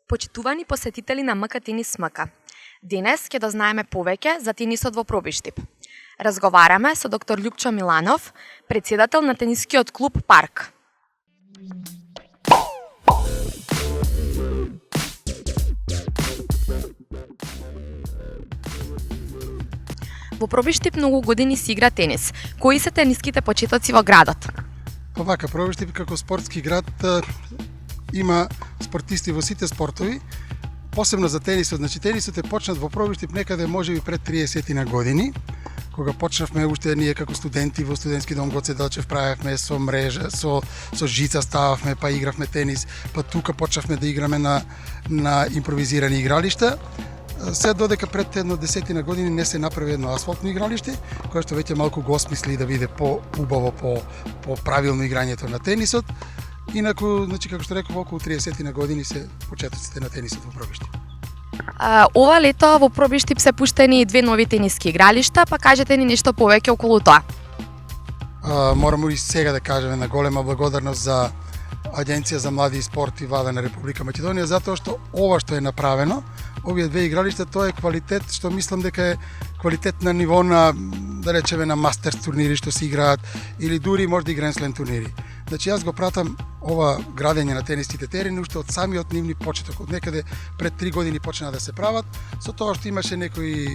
Почитувани посетители на МК Тенис МК. Денес ќе дознаеме повеќе за тенисот во Пробиштип. Разговараме со доктор Љупчо Миланов, председател на тенискиот клуб Парк. Во Пробиштип многу години се игра тенис. Кои се тениските почетоци во градот? Вака, Пробиштип како спортски град има спортисти во сите спортови, посебно за тенисот. Значи, тенисот е почнат во Пробиштип некаде можеби пред 30 на години, кога почнавме уште ние како студенти во студентски дом Гоце Делчев, правевме со мрежа, со жица стававме, па игравме тенис, па тука почнавме да играме на импровизирани игралишта. Се додека пред едно 10 на години не се направи едно асфалтно игралиште, кое што веќе малку го осмисли да биде по-убаво, по-правилно играњето на тенисот. Инаку, значи, како што реков, околу 30 на години се почетоците на тенисот во Пробиштип. Ова лето во Пробиштип се пуштени 2 нови тениски игралишта, па кажете ни нешто повеќе околу тоа. Морам и сега да кажеме на голема благодарност за Агенција за млади и спорт и влада на Република Македонија, затоа што ова што е направено, овие 2 игралишта, тоа е квалитет што мислам дека е квалитет на ниво на, да речеме, на мастерс турнири што се играат или дури може да и Гранд Слем турнири. Значи, јас го пратам ова градење на тениските терени уште од самиот нивни почеток, од некаде пред 3 години почна да се прават, со тоа што имаше некои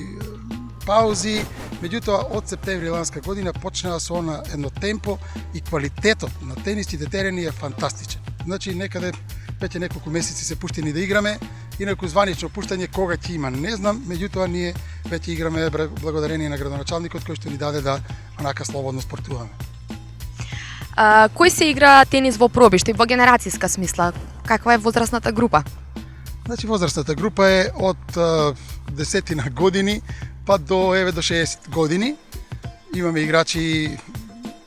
паузи, меѓутоа од септември ланска година почнаа со едно темпо и квалитетот на тениските терени е фантастичен. Значи, некаде веќе неколку месеци се пуштени да играме, инаку званично пуштање кога ќе има, не знам, меѓутоа ние веќе играме благодарение на градоначалникот кој што ни даде да онака слободно спортуваме. Кој се игра тенис во Пробиштип во генерацијска смисла? Каква е возрастната група? Значи, возрастната група е од 10 на години па до 60 години. Имаме играчи,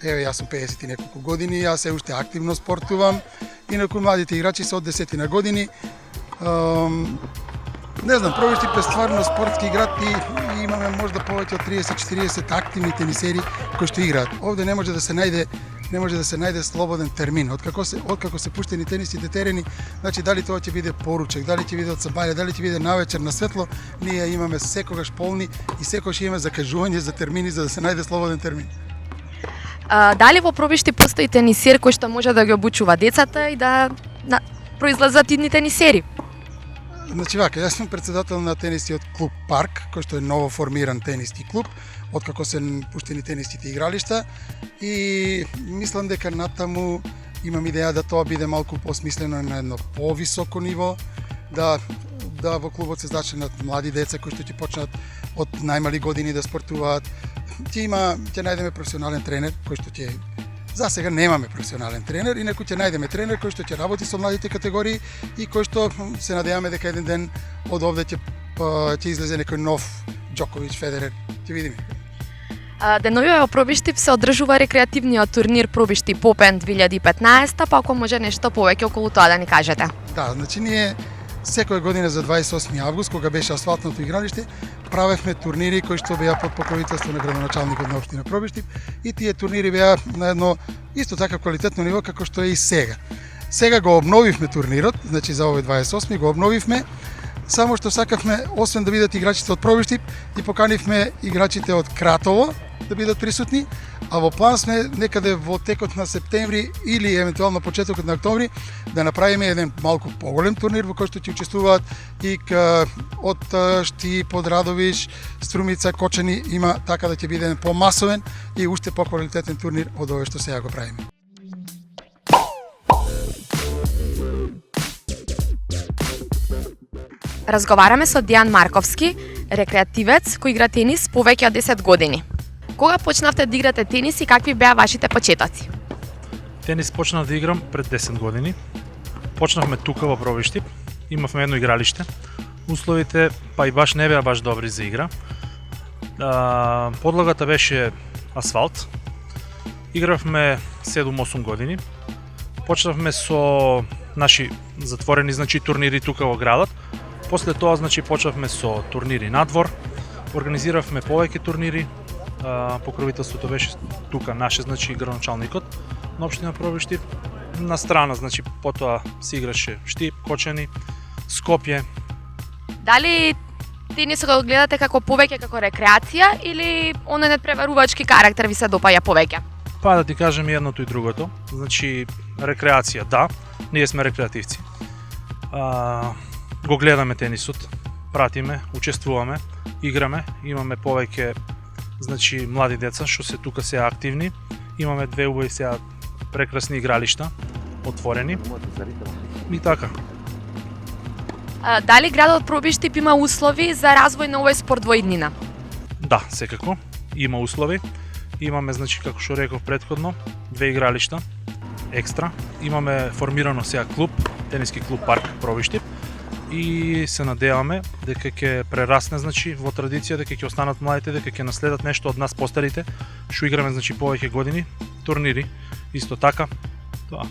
јас сум 50 и неколку години, јас се уште активно спортувам, инаку младите играчи се од 10 на години. Не знам, Пробиштип е стварно спортски град и имаме можда повеќе од 30-40 активни тенисери кои што играат. Овде не може да се најде слободен термин. Откако се пуштени тенисите терени, значи дали тоа ќе биде поручек, дали ќе биде од сабајле, дали ќе биде навечер на светло, ние имаме секогаш полни и секогаш имаме закажување за термини за да се најде слободен термин. Дали во Пробиштип постои тенисер кој што може да ги обучува децата и да произлезат идни тенисери? Значи вака, јас сум председател на тенискиот клуб Парк, кој што е ново формиран тениски клуб, откако се пуштени тениските игралишта и мислам дека натаму имам идеја да тоа биде малку посмислено на едно повисоко ниво, да во клубот се зачленат млади деца кои што ќе почнат од најмали години да спортуваат. Ќе најдеме професионален тренер кој што ќе за сега немаме професионален тренер, инаку ќе најдеме тренер кој што ќе работи со младите категории и кој што се надеваме дека еден ден од овде ќе излезе некој нов Џоковиќ, Федерер, ќе видиме. Деновиве во Пробиштип се одржува рекреативниот турнир Пробиштип Опен 2015, па ако може нешто повеќе околу тоа да ни кажете. Да, значи ние секоја година за 28 август, кога беше асфалтното игралиште, правевме турнири кои што беа под покровителство на градоначалникот на општина Пробиштип и тие турнири беа на едно исто така квалитетно ниво како што е и сега. Сега го обновивме турнирот, значи за овој 28 го обновивме, само што сакавме, освен да бидат играчите од Пробиштип, и поканивме играчите од Кратово да бидат присутни, а во план сме некаде во текот на септември или евентуално почетокот на октомври да направиме еден малку поголем турнир во кој што ќе учествуваат и од Шти, Подрадовиш, Струмица, Кочани, има така да ќе биде еден помасовен и уште поквалитетен турнир од овој што сега го правиме. Разговараме со Дијан Марковски, рекреативец кој игра тенис повеќе од 10 години. Кога почнавте да играте тенис и какви беа вашите почетоци? Тенис почнав да играм пред 10 години. Почнавме тука во Пробиштип, имавме едно игралиште. Условите па и баш не беа баш добри за игра. Подлагата беше асфалт. Игравме 7-8 години. Почнавме со наши затворени турнири тука во градот. После тоа почнавме со турнири надвор. Организиравме повеќе турнири. Покровителството беше тука наше, градоначалникот на општина Пробиштип. На страна, потоа се играше Штип, Кочани, Скопје. Дали тенисот го гледате како повеќе како рекреација или оној надпреварувачки карактер ви се допаѓа повеќе? Па да ти кажем и едното и другото. Значи, рекреација, да, ние сме рекреативци. Го гледаме тенисот, пратиме, учествуваме, играме, имаме повеќе значи млади деца што се тука се активни. Имаме две убави сега прекрасни игралишта отворени. И така. Дали градот Пробиштип има услови за развој на овој спорт во иднина? Да, секако. Има услови. Имаме, значи, како што реков претходно, две игралишта, екстра. Имаме формирано сега клуб, тениски клуб Парк Пробиштип. И се надеваме дека ќе прерасне, значи, во традиција, дека ќе останат младите, дека ќе наследат нешто од нас постарите, што играме, значи, повеќе години, турнири, исто така. Тоа.